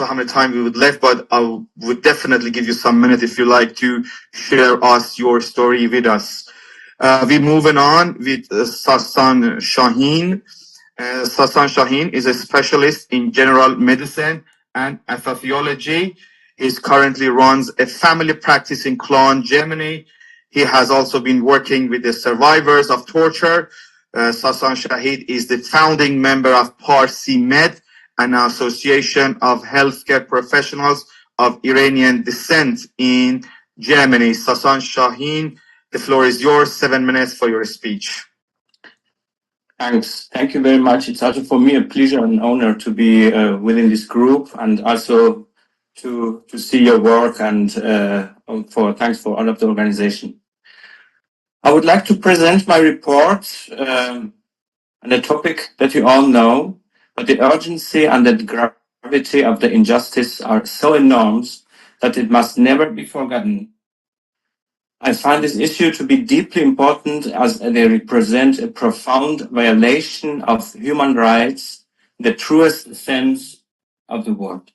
how many time we would left, but I would definitely give you some minutes if you like to share us your story with us. We're moving on with Sasan Shaheen. Sasan Shaheen is a specialist in general medicine and anesthesiology. He currently runs a family practice in Cologne, Germany. He has also been working with the survivors of torture. Sasan Shahid is the founding member of Parsi Med, an association of healthcare professionals of Iranian descent in Germany. Sasan Shaheen, the floor is yours. 7 minutes for your speech. Thanks. Thank you very much. It's also for me a pleasure and honor to be within this group and also to see your work and thanks for all of the organization. I would like to present my report on a topic that you all know, but the urgency and the gravity of the injustice are so enormous that it must never be forgotten. I find this issue to be deeply important as they represent a profound violation of human rights in the truest sense of the word.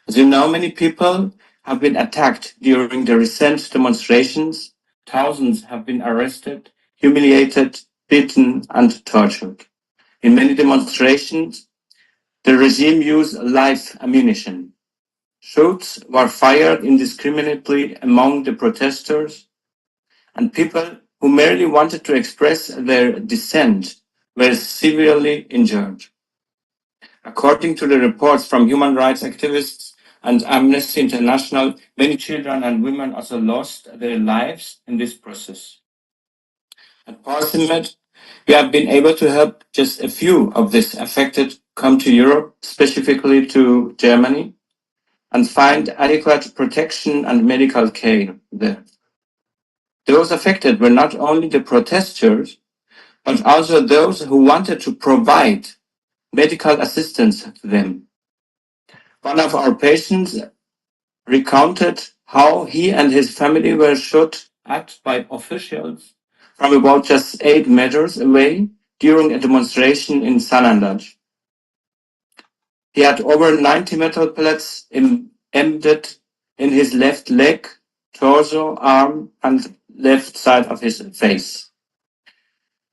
As you know, many people have been attacked during the recent demonstrations. Thousands have been arrested, humiliated, beaten, and tortured. In many demonstrations, the regime used live ammunition. Shots were fired indiscriminately among the protesters, and people who merely wanted to express their dissent were severely injured. According to the reports from human rights activists and Amnesty International, many children and women also lost their lives in this process. At Parsimed, we have been able to help just a few of these affected come to Europe, specifically to Germany, and find adequate protection and medical care there. Those affected were not only the protesters, but also those who wanted to provide medical assistance to them. One of our patients recounted how he and his family were shot at by officials from about just 8 meters away during a demonstration in Sanandaj. He had over 90 metal pellets embedded in his left leg, torso, arm, and left side of his face.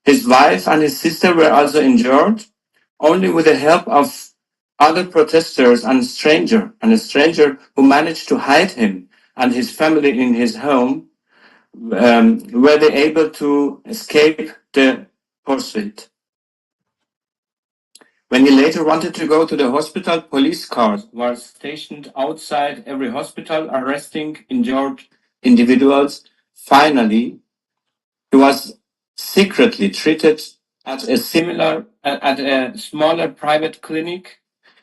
His wife and his sister were also injured, only with the help of other protesters and a stranger who managed to hide him and his family in his home, were they able to escape the pursuit. When he later wanted to go to the hospital, police cars were stationed outside every hospital, arresting injured individuals. Finally, he was secretly treated at a smaller private clinic.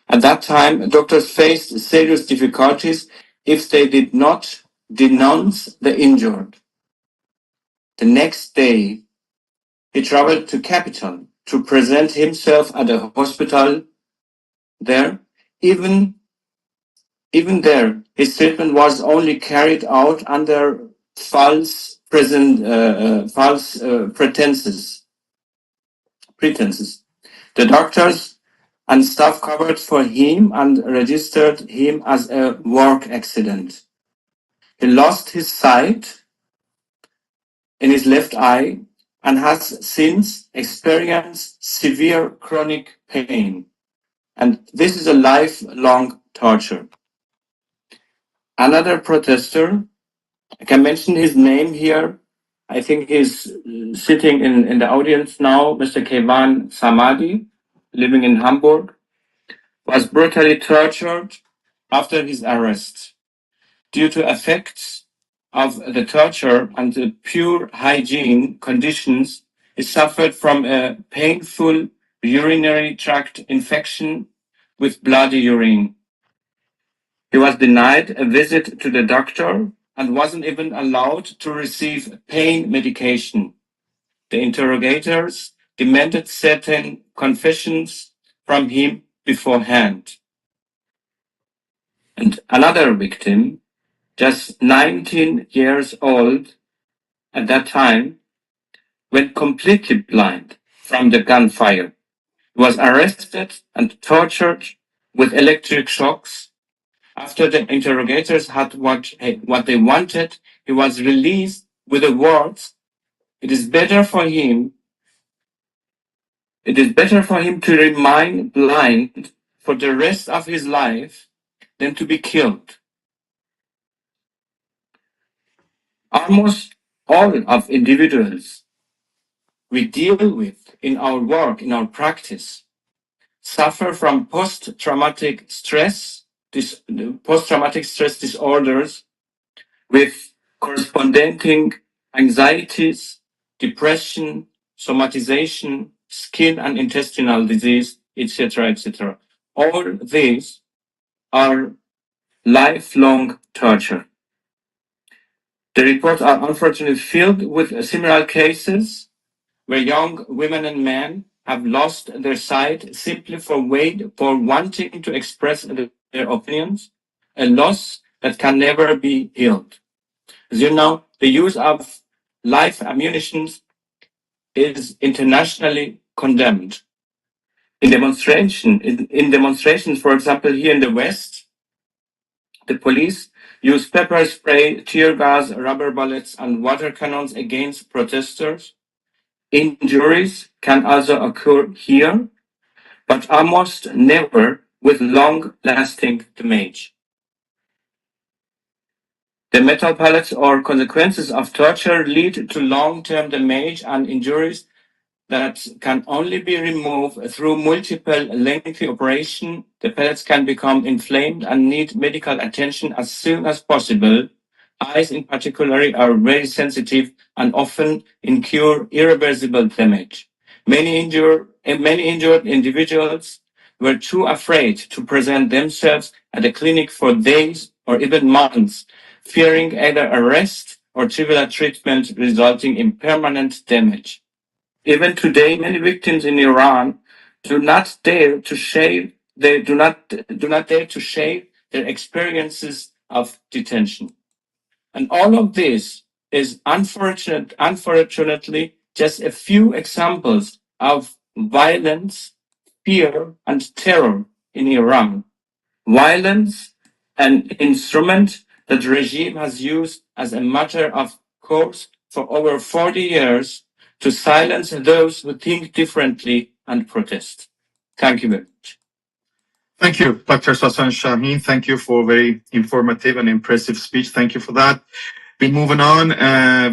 At that time, doctors faced serious difficulties if they did not denounce the injured. The next day, he traveled to capital to present himself at a hospital there. Even there, his treatment was only carried out under false pretenses. The doctors and staff covered for him and registered him as a work accident. He lost his sight in his left eye and has since experienced severe chronic pain. And this is a lifelong torture. Another protester, I can mention his name here. I think he's sitting in the audience now, Mr. Kevan Samadi, living in Hamburg, was brutally tortured after his arrest. Due to effects of the torture and the poor hygiene conditions, he suffered from a painful urinary tract infection with bloody urine. He was denied a visit to the doctor and wasn't even allowed to receive pain medication. The interrogators demanded certain confessions from him beforehand. And another victim, just 19 years old at that time, went completely blind from the gunfire. He was arrested and tortured with electric shocks. After the interrogators had what they wanted, he was released with the words, it is better for him to remain blind for the rest of his life than to be killed. Almost all of individuals we deal with in our work, in our practice, suffer from post-traumatic stress disorders with corresponding anxieties, depression, somatization, skin and intestinal disease, etc., etc. All these are lifelong torture. The reports are unfortunately filled with similar cases where young women and men have lost their sight simply for wanting to express their opinions, a loss that can never be healed. As you know, the use of live ammunition is internationally condemned. In demonstrations, for example, here in the West, the police use pepper spray, tear gas, rubber bullets, and water cannons against protesters. Injuries can also occur here, but almost never with long-lasting damage. The metal pellets or consequences of torture lead to long-term damage and injuries that can only be removed through multiple lengthy operations. The pellets can become inflamed and need medical attention as soon as possible. Eyes in particular are very sensitive and often incur irreversible damage. Many injured individuals were too afraid to present themselves at the clinic for days or even months, fearing either arrest or trivial treatment resulting in permanent damage. Even today, many victims in Iran do not dare to share their experiences of detention. And all of this is unfortunately, just a few examples of violence, fear, and terror in Iran. Violence, an instrument that the regime has used as a matter of course for over 40 years to silence those who think differently and protest. Thank you very much. Thank you, Dr. Sasan Shaheen. Thank you for a very informative and impressive speech. Thank you for that. We're moving on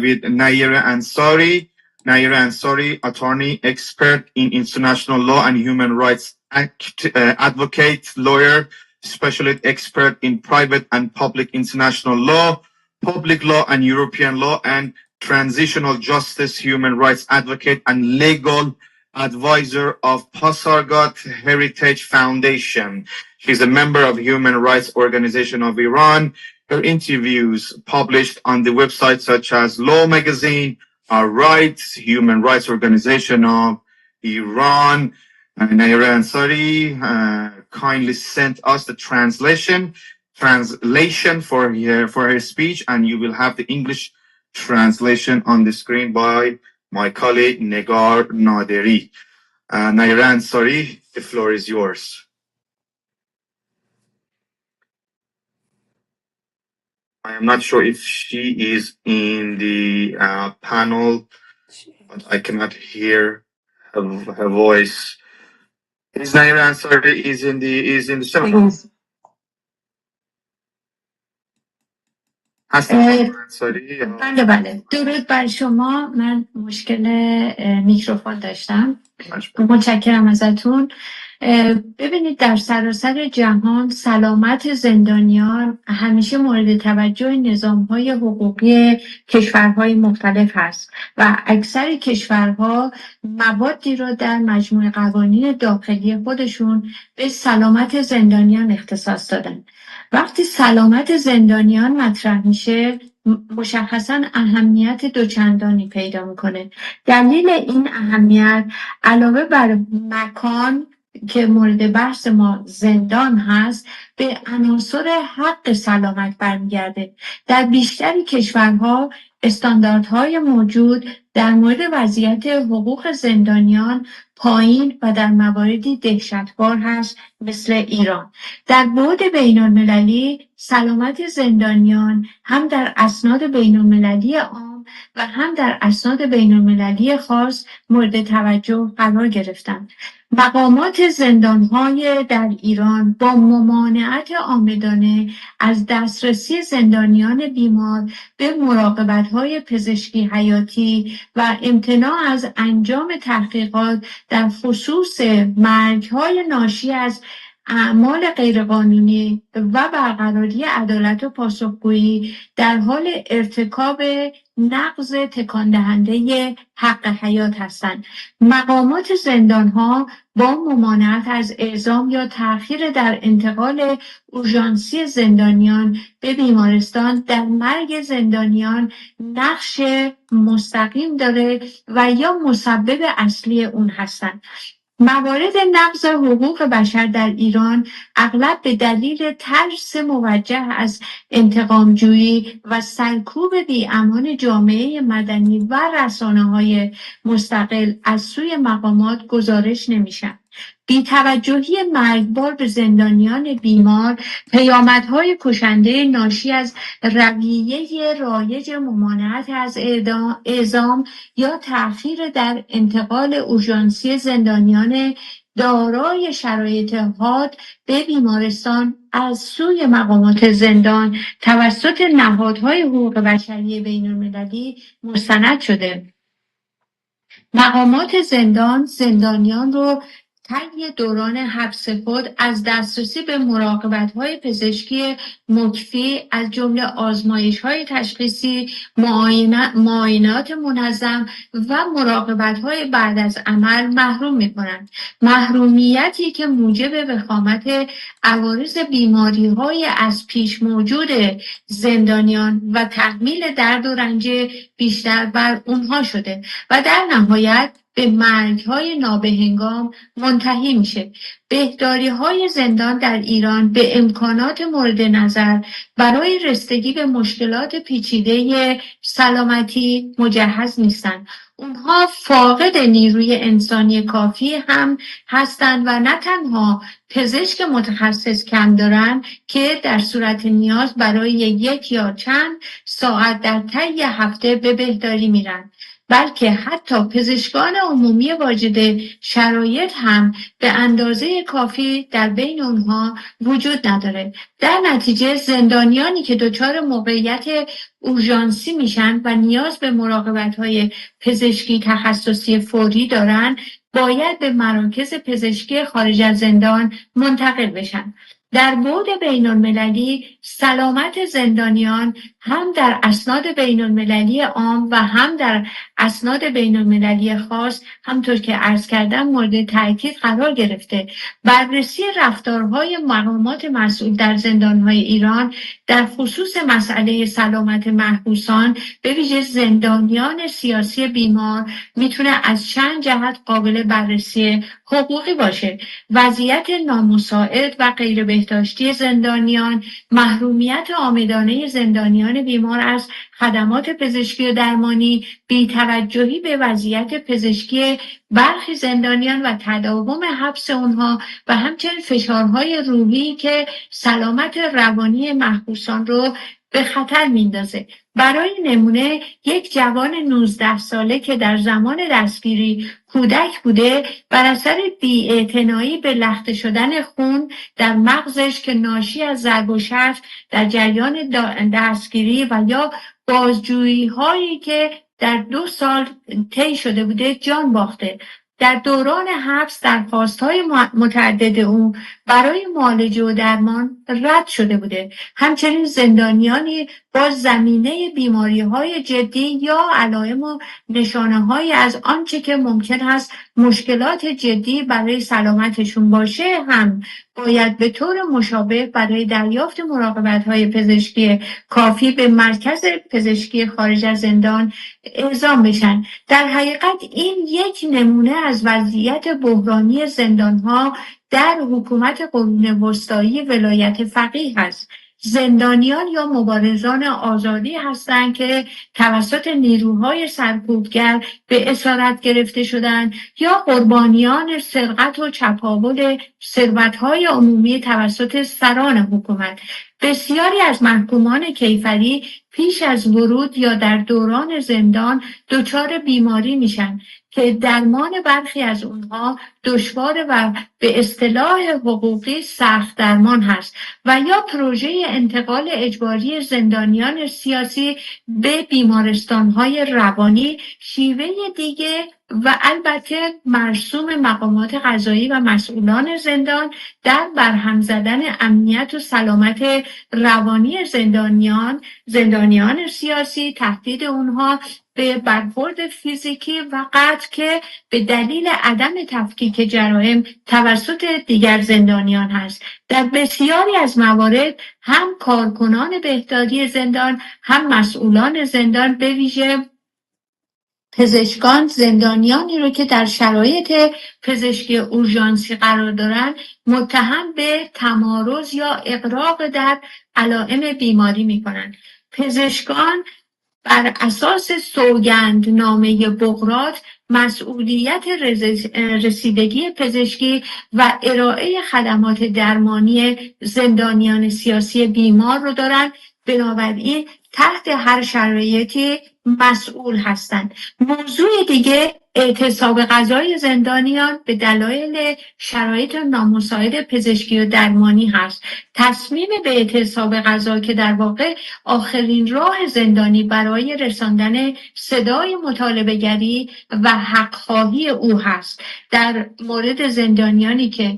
with Naira Ansari. Naira Ansari, attorney, expert in international law and human rights, advocate, lawyer, specialist expert in private and public international law, public law and European law, and transitional justice, human rights advocate, and legal advisor of Pasarghat Heritage Foundation. She's a member of Human Rights Organization of Iran. Her interviews published on the websites such as Law Magazine, Our Rights, Human Rights Organization of Iran. Naira Ansari kindly sent us the translation for her speech, and you will have the English translation on the screen by my colleague Negar Naderi. Naira Ansari, the floor is yours. I am not sure if she is in the panel, but I cannot hear her voice. Is Naira Ansari is in the seminar? بله درود بر شما. من مشکل میکروفون داشتم. متشکرم ازتون. ببینید در سراسر جهان سلامت زندانیان همیشه مورد توجه نظام‌های حقوقی کشورهای مختلف هست و اکثر کشورها موادی را در مجموع قوانین داخلی خودشون به سلامت زندانیان اختصاص دادن. وقتی سلامت زندانیان مطرح میشه مشخصاً اهمیت دوچندانی پیدا میکنه. دلیل این اهمیت علاوه بر مکان که مورد بحث ما زندان هست به عناصر حق سلامت برمیگرده. در بیشتر کشورها استانداردهای موجود در مورد وضعیت حقوق زندانیان پایین و در مواردی دهشتبار هست مثل ایران. در بعد بین‌المللی سلامت زندانیان هم در اسناد بین‌المللی عام و هم در اسناد بین‌المللی خاص مورد توجه قرار گرفتند. مقامات زندانهای در ایران با ممانعت عامدانه از دسترسی زندانیان بیمار به مراقبت‌های پزشکی حیاتی و امتناع از انجام تحقیقات در خصوص مرگ‌های ناشی از اعمال غیرقانونی و برقراری عدالت و پاسخگویی در حال ارتکاب نقض تکان دهنده حق حیات هستند. مقامات زندانها با ممانعت از اعزام یا تأخیر در انتقال اورژانسی زندانیان به بیمارستان در مرگ زندانیان نقش مستقیم داره و یا مسبب اصلی اون هستند. موارد نقض حقوق بشر در ایران اغلب به دلیل ترس موجه از انتقامجویی و سرکوب بی‌امان جامعه مدنی و رسانه‌های مستقل از سوی مقامات گزارش نمی‌شن. بی‌توجهی مرگبار به زندانیان بیمار، پیامدهای کشنده ناشی از رویه رایج ممانعت از اعزام یا تأخیر در انتقال اورژانسی زندانیان دارای شرایط حاد به بیمارستان از سوی مقامات زندان توسط نهادهای حقوق بشری بین‌المللی مستند شده. مقامات زندانیان رو طی دوران حبس خود از دسترسی به مراقبت‌های پزشکی مکفی از جمله آزمایش‌های تشخیصی، معاینات منظم و مراقبت‌های بعد از عمل محروم می‌کنند. محرومیتی که موجب وخامت عوارض بیماری‌های از پیش موجود زندانیان و تحمیل درد و رنج بیشتر بر اونها شده و در نهایت به مرگ‌های نابهنگام منتهی میشه. بهداری‌های زندان در ایران به امکانات مورد نظر برای رسیدگی به مشکلات پیچیده سلامتی مجهز نیستند. اونها فاقد نیروی انسانی کافی هم هستند و نه تنها پزشک متخصص کم دارند که در صورت نیاز برای 1 یا چند ساعت در طی هفته به بهداری میرن، بلکه حتی پزشکان عمومی واجد شرایط هم به اندازه کافی در بین اونها وجود نداره. در نتیجه زندانیانی که دچار موقعیت اورژانسی میشن و نیاز به مراقبت‌های پزشکی تخصصی فوری دارن باید به مراکز پزشکی خارج از زندان منتقل بشن. در بعد بین‌المللی سلامت زندانیان هم در اسناد بین‌المللی عام و هم در اسناد بین‌المللی خاص همطور که عرض کردم مورد تاکید قرار گرفته. بررسی رفتارهای مقامات مسئول در زندانهای ایران در خصوص مسئله سلامت محبوسان به ویژه زندانیان سیاسی بیمار میتونه از چند جهت قابل بررسی حقوقی باشه. وضعیت نامساعد و غیر بهداشتی زندانیان، محرومیت عامدانه زندانیان بیمار از خدمات پزشکی و درمانی، بی‌توجهی به وضعیت پزشکی برخی زندانیان و تداوم حبس اونها و همچنین فشارهای روحی که سلامت روانی محبوسان رو به خطر میندازه. برای نمونه یک جوان 19 ساله که در زمان دستگیری کودک بوده بر اثر بی‌اعتنایی به لخته شدن خون در مغزش که ناشی از ضرب و شتم در جریان دستگیری و یا بازجویی هایی که در 2 سال طی شده بوده جان باخته. در دوران حبس درخواست‌های متعدد او برای معالجه و درمان رد شده بوده. همچنین زندانیانی با زمینه بیماری‌های جدی یا علائم و نشانه‌های از آنچه که ممکن است مشکلات جدی برای سلامتشون باشه هم باید به طور مشابه برای دریافت مراقبت‌های پزشکی کافی به مرکز پزشکی خارج از زندان اعزام بشن. در حقیقت این یک نمونه از وضعیت بحرانی زندان‌ها در حکومت قرون وسطایی ولایت فقیه است. زندانیان یا مبارزان آزادی هستند که توسط نیروهای سرکوبگر به اسارت گرفته شدند یا قربانیان سرقت و چپاول ثروت‌های عمومی توسط سران حکومت. بسیاری از محکومان کیفری پیش از ورود یا در دوران زندان دچار بیماری میشن که درمان برخی از اونها دشوار و به اصطلاح حقوقی سخت درمان هست و یا پروژه انتقال اجباری زندانیان سیاسی به بیمارستان‌های روانی شیوه دیگه و البته مرسوم مقامات قضایی و مسئولان زندان در برهم زدن امنیت و سلامت روانی زندانیان سیاسی، تهدید اونها به برخورد فیزیکی و قتل که به دلیل عدم تفکیک جرائم توسط دیگر زندانیان هست. در بسیاری از موارد هم کارکنان بهداری زندان هم مسئولان زندان به ویژه پزشکان زندانیانی رو که در شرایط پزشکی اورژانسی قرار دارن متهم به تمارض یا اغراق در علائم بیماری میکنن. پزشکان بر اساس سوگندنامه بقراط مسئولیت رسیدگی پزشکی و ارائه خدمات درمانی زندانیان سیاسی بیمار رو دارن، بنابراین تحت هر شرایطی مسئول هستند. موضوع دیگه اعتصاب غذای زندانیان به دلایل شرایط نامساعد پزشکی و درمانی هست. تصمیم به اعتصاب غذا که در واقع آخرین راه زندانی برای رساندن صدای مطالبه‌گری و حق‌خواهی او هست. در مورد زندانیانی که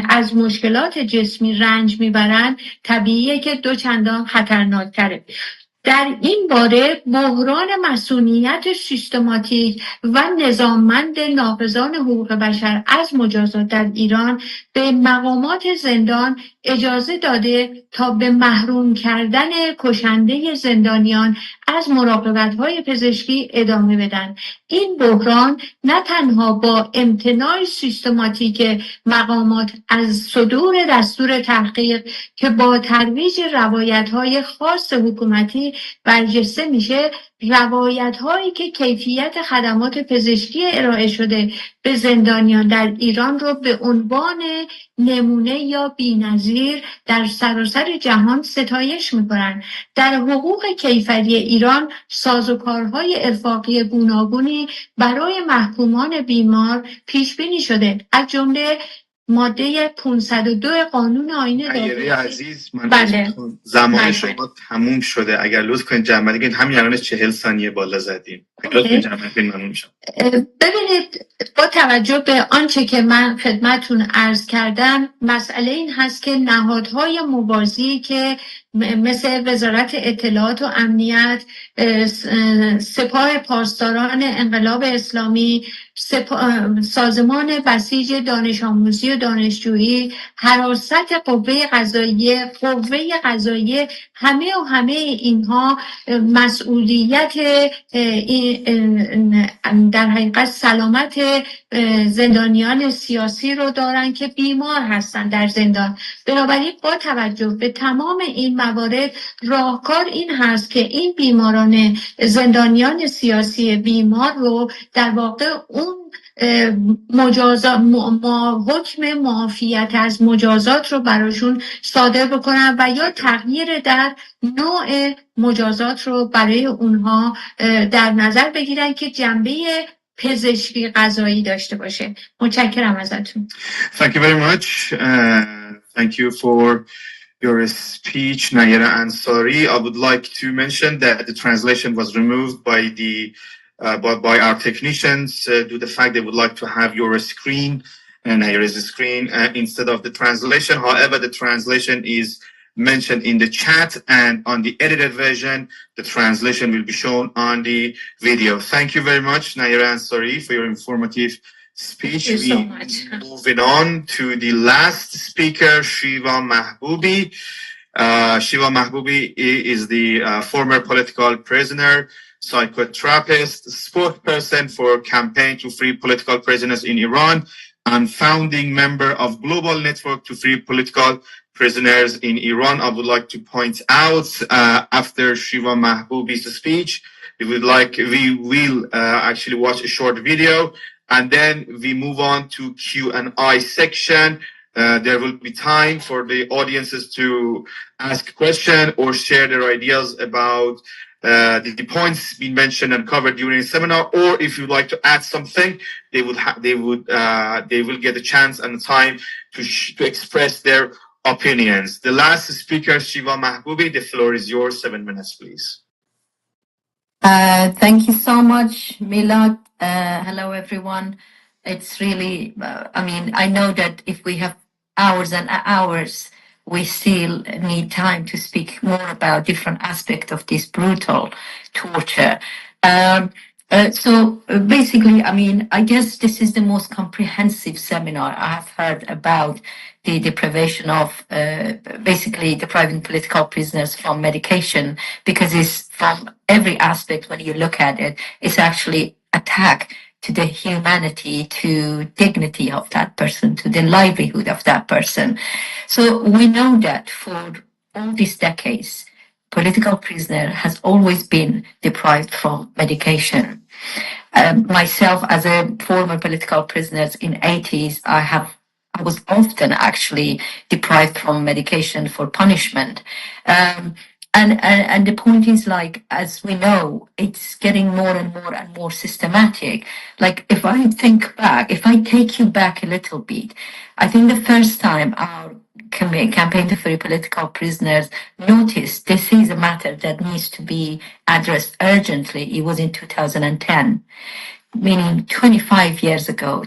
از مشکلات جسمی رنج میبرند طبیعیه که دوچندان خطرناکتره. در این باره بحران مسئولیت سیستماتیک و نظاممند ناقضان حقوق بشر از مجازات در ایران به مقامات زندان اجازه داده تا به محروم کردن کشنده زندانیان از مراقبت‌های پزشکی ادامه بدن. این بحران نه تنها با امتناع سیستماتیک مقامات از صدور دستور تحقیق که با ترویج روایت‌های خاص حکومتی برجسته میشه، روایت‌هایی که کیفیت خدمات پزشکی ارائه شده به زندانیان در ایران رو به عنوان نمونه یا بی‌نظیر در سراسر جهان ستایش می‌کنند. در حقوق کیفری ایران سازوکارهای ارفاقی گوناگونی برای محکومان بیمار پیش بینی شده، از جمله ماده 502 قانون آیین دادگستری عزیز، من بله. زمان شما تموم شده. اگر لطف کنید جمع کنید، همین الان 40 ثانیه بالا زدیم. لطفاً جمع کنید، ممنون میشم. ببینید، با توجه به آنچه که من خدمتتون عرض کردم، مسئله این هست که نهادهای موازی که مثل وزارت اطلاعات و امنیت، سپاه پاسداران انقلاب اسلامی، سازمان بسیج دانش آموزی و دانشجویی، حراست قوه قضاییه، همه اینها مسئولیت در حقیقت سلامت زندانیان سیاسی رو دارن که بیمار هستن در زندان. بنابراین با توجه به تمام این موارد راهکار این هست که این بیماران زندانیان سیاسی بیمار رو در واقع اون حکم معافیت از مجازات رو براشون صادر بکنن و یا تغییر در نوع مجازات رو برای اونها در نظر بگیرن که جنبه پزشکی قضایی داشته باشه. متشکرم ازتون. Thank you very much. Thank you for your speech, Nayera Ansari. I would like to mention that the translation was removed by our technicians due to the fact they would like to have your screen, Nayera's screen, instead of the translation. However, the translation is mentioned in the chat, and on the edited version, the translation will be shown on the video. Thank you very much, Nayera Ansari, for your informative speech. Thank you so much. Moving on to the last speaker, Shiva Mahboobi. Shiva Mahboobi is the former political prisoner, psychotherapist, spokesperson for Campaign to Free Political Prisoners in Iran, and founding member of Global Network to Free Political prisoners in Iran. I would like to point out after Shiva Mahboubi's speech, we will actually watch a short video, and then we move on to Q&A section. There will be time for the audiences to ask questions or share their ideas about the points being mentioned and covered during the seminar, or if you'd like to add something, they will get a chance and time to express their opinions. The last speaker, Shiva Mahboubi, the floor is yours. 7 minutes, please. Thank you so much, Milad. Hello, everyone. It's really, I know that if we have hours and hours, we still need time to speak more about different aspects of this brutal torture. So basically, I guess this is the most comprehensive seminar I have heard about the deprivation of depriving political prisoners from medication, because it's from every aspect when you look at it, it's actually attack to the humanity, to dignity of that person, to the livelihood of that person. So we know that for all these decades, political prisoner has always been deprived from medication. Myself, as a former political prisoner in 80s, I was often actually deprived from medication for punishment. And the point is, like, as we know, it's getting more and more and more systematic. Like, if I take you back a little bit, I think the first time our campaign to free political prisoners noticed this is a matter that needs to be addressed urgently, it was in 2010. Meaning 25 years ago,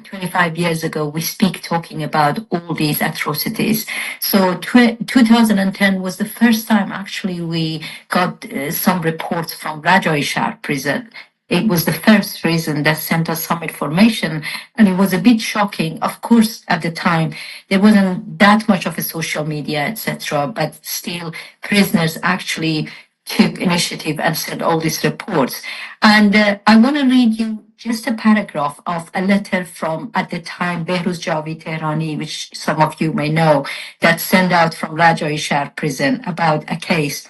we speak talking about all these atrocities. So 2010 was the first time actually we got some reports from Rajai Shah prison. It was the first prison that sent us some information, and it was a bit shocking. Of course, at the time, there wasn't that much of a social media, etc., but still prisoners actually took initiative and sent all these reports. And I want to read you just a paragraph of a letter from, at the time, Behruz Javi Tehrani, which some of you may know, that sent out from Rajai Shah prison about a case.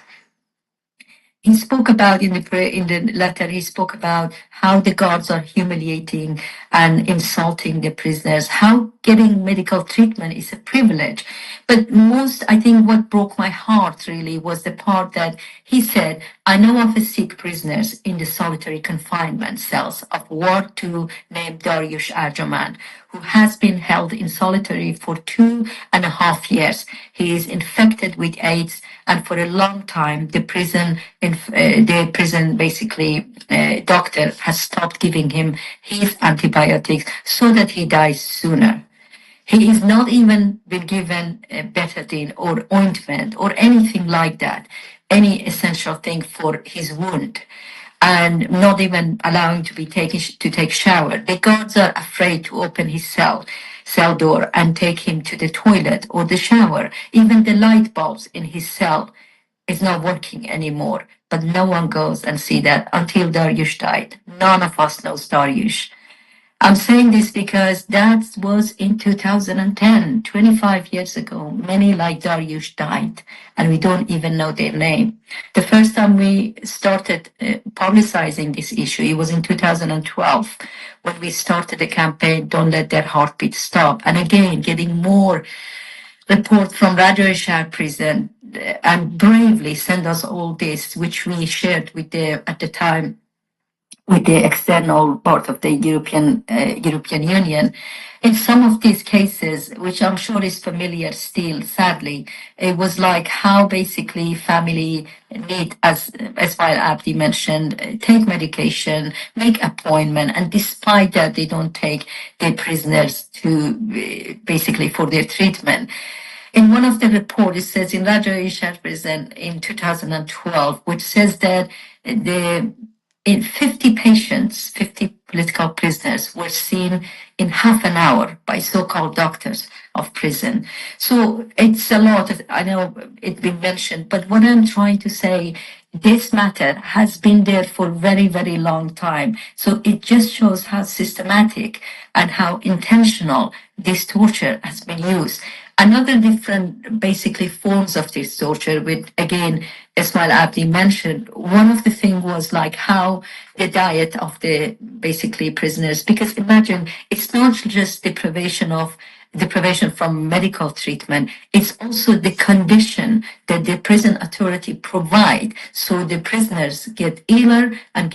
He spoke about, in the letter, he spoke about how the guards are humiliating and insulting the prisoners, how getting medical treatment is a privilege. But most, I think what broke my heart really was the part that he said, I know of a Sikh prisoners in the solitary confinement cells of Ward 2 named Dariush Arjaman, who has been held in solitary for 2.5 years. He is infected with AIDS, and for a long time, the prison doctor has stopped giving him his antibiotics so that he dies sooner. He is not even been given betadine or ointment or anything like that, any essential thing for his wound, and not even allowing to take shower. The guards are afraid to open his cell door and take him to the toilet or the shower. Even the light bulbs in his cell is not working anymore. But no one goes and see that until Dariush died. None of us knows Dariush. I'm saying this because that was in 2010, 25 years ago. Many like Dariush died, and we don't even know their name. The first time we started publicizing this issue, it was in 2012, when we started the campaign, Don't Let Their Heartbeat Stop. And again, getting more reports from Rajai Shah prison, and bravely send us all this, which we shared with at the time, with the external part of the European Union. In some of these cases, which I'm sure is familiar still, sadly, it was like how basically family need, as Ismail Abdi mentioned, take medication, make appointment, and despite that, they don't take their prisoners to basically for their treatment. In one of the reports, it says in Rajai Shah prison in 2012, which says that in 50 patients, 50 political prisoners were seen in half an hour by so-called doctors of prison. So it's a lot. I know it's been mentioned, but what I'm trying to say, this matter has been there for a very, very long time. So it just shows how systematic and how intentional this torture has been used. Another different, basically, forms of this torture, which again, Ismail Abdi mentioned, one of the things was like how the diet of the basically prisoners, because imagine it's not just deprivation from medical treatment, it's also the condition that the prison authority provide, so the prisoners get iller and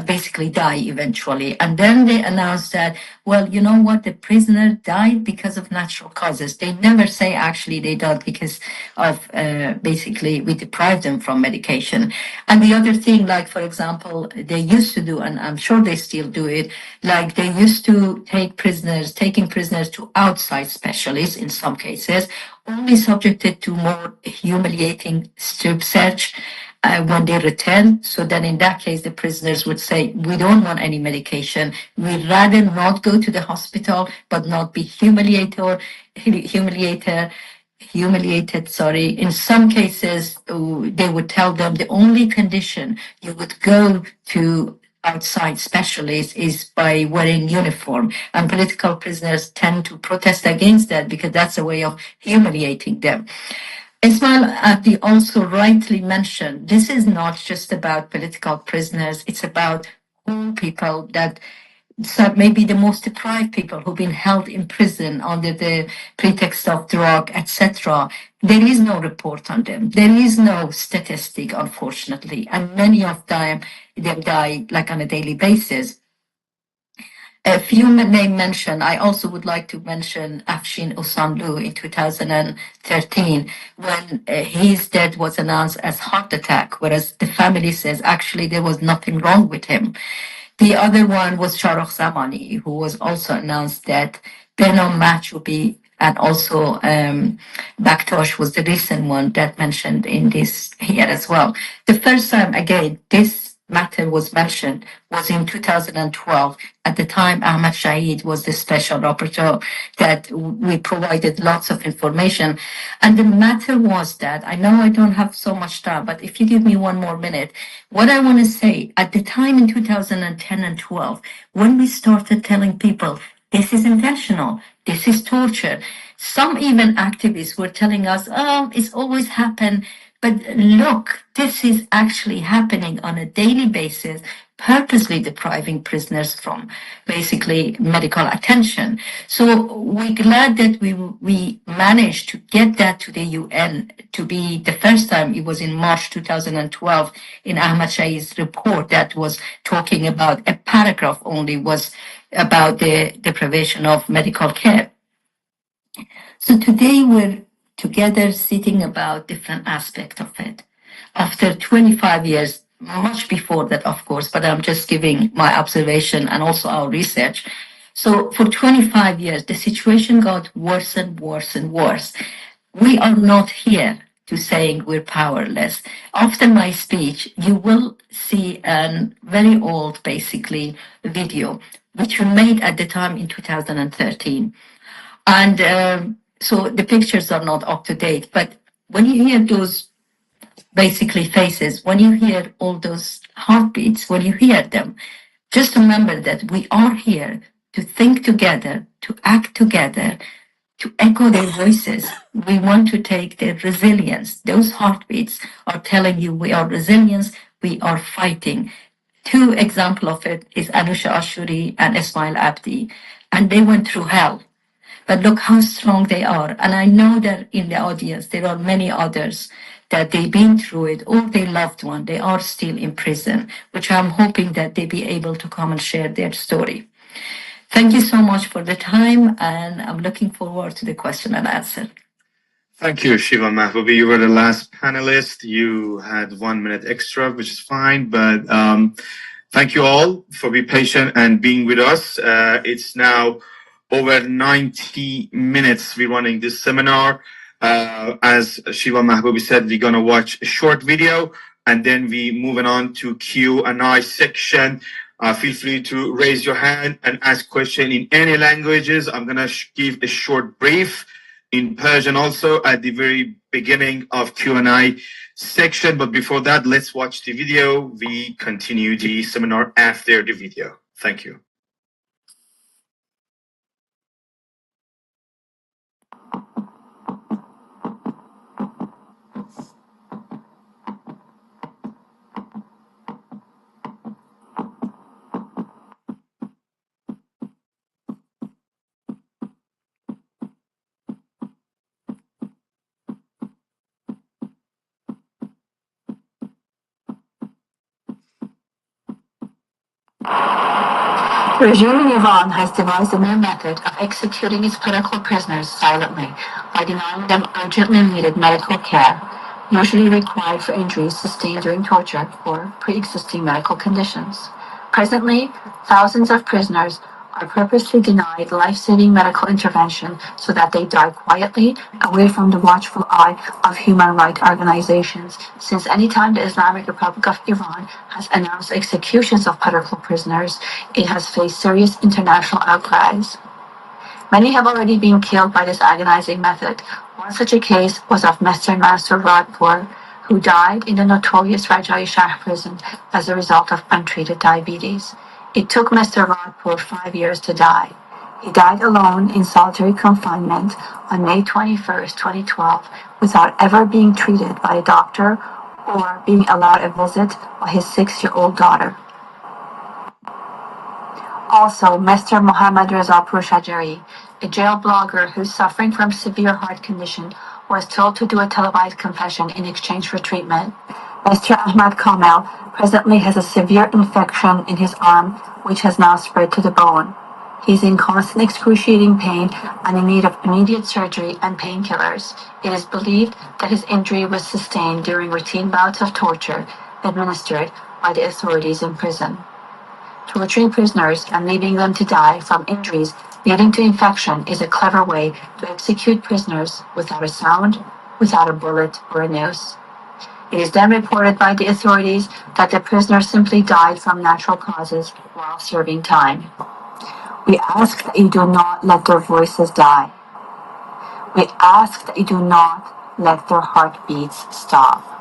basically die eventually. And then they announce that, well, you know what, the prisoner died because of natural causes. They never say actually they died because of basically we deprived them from medication. And the other thing, like for example, they used to do, and I'm sure they still do it, like they used to taking prisoners to outside specialists in some cases, only subjected to more humiliating strip search when they return. So then in that case, the prisoners would say, we don't want any medication. We'd rather not go to the hospital, but not be humiliated. In some cases, they would tell them the only condition you would go to outside specialists is by wearing uniform, and political prisoners tend to protest against that because that's a way of humiliating them. Ismail Abdi also rightly mentioned, this is not just about political prisoners, it's about all people that maybe the most deprived people who've been held in prison under the pretext of drug, etc. There is no report on them. There is no statistic, unfortunately, and many of them die like on a daily basis. A few names mentioned. I also would like to mention Afshin Osanlu in 2013, when his death was announced as heart attack, whereas the family says actually there was nothing wrong with him. The other one was Shahrukh Zamani, who was also announced that Behnam Mahjoubi, and also Bakhtosh was the recent one that mentioned in this here as well. The first time, again, this matter was mentioned was in 2012. At the time, Ahmad Shahid was the special rapporteur that we provided lots of information. And the matter was that, I know I don't have so much time, but if you give me one more minute, what I want to say, at the time in 2010 and 12, when we started telling people, this is intentional, this is torture, some even activists were telling us, oh, it's always happened. But look, this is actually happening on a daily basis, purposely depriving prisoners from basically medical attention. So we're glad that we managed to get that to the UN to be the first time. It was in March 2012 in Ahmad Shahid's report that was talking about a paragraph only was about the deprivation of medical care. So today we're together sitting about different aspects of it. After 25 years, much before that, of course, but I'm just giving my observation and also our research. So for 25 years, the situation got worse and worse and worse. We are not here to saying we're powerless. After my speech, you will see a very old, basically, video, which we made at the time in 2013. And so the pictures are not up to date, but when you hear those basically faces, when you hear all those heartbeats, when you hear them, just remember that we are here to think together, to act together, to echo their voices. We want to take their resilience. Those heartbeats are telling you we are resilient, we are fighting. Two examples of it is Anusha Ashuri and Ismail Abdi, and they went through hell. But look how strong they are. And I know that in the audience, there are many others that they've been through it, or their loved one, they are still in prison, which I'm hoping that they be able to come and share their story. Thank you so much for the time, and I'm looking forward to the question and answer. Thank you, Shiva Mahboobi. You were the last panelist. You had 1 minute extra, which is fine, but thank you all for being patient and being with us. It's now over 90 minutes we're running this seminar. As Shiva Mahboobi said, we're going to watch a short video and then we moving on to Q&A section. Feel free to raise your hand and ask question in any languages. I'm going to give a short brief in Persian also at the very beginning of Q&A section. But before that, let's watch the video. We continue the seminar after the video. Thank you. The regime in Iran has devised a new method of executing its political prisoners silently by denying them urgently needed medical care, usually required for injuries sustained during torture or pre-existing medical conditions. Presently, thousands of prisoners are purposely denied life-saving medical intervention so that they die quietly, away from the watchful eye of human rights organizations, since any time the Islamic Republic of Iran has announced executions of political prisoners, it has faced serious international outcries. Many have already been killed by this agonizing method. One such a case was of Mr. Mansour Radpour, who died in the notorious Rajai Shah prison as a result of untreated diabetes. It took Mr. Radpour 5 years to die. He died alone in solitary confinement on May 21, 2012, without ever being treated by a doctor or being allowed a visit by his 6-year-old daughter. Also, Mr. Mohammad Reza Pourshajeri, a jail blogger who's suffering from severe heart condition, was told to do a televised confession in exchange for treatment. Mr. Ahmad Kamel presently has a severe infection in his arm, which has now spread to the bone. He's in constant excruciating pain and in need of immediate surgery and painkillers. It is believed that his injury was sustained during routine bouts of torture administered by the authorities in prison. Torturing prisoners and leaving them to die from injuries leading to infection is a clever way to execute prisoners without a sound, without a bullet or a noose. It is then reported by the authorities that the prisoner simply died from natural causes while serving time. We ask that you do not let their voices die. We ask that you do not let their heartbeats stop.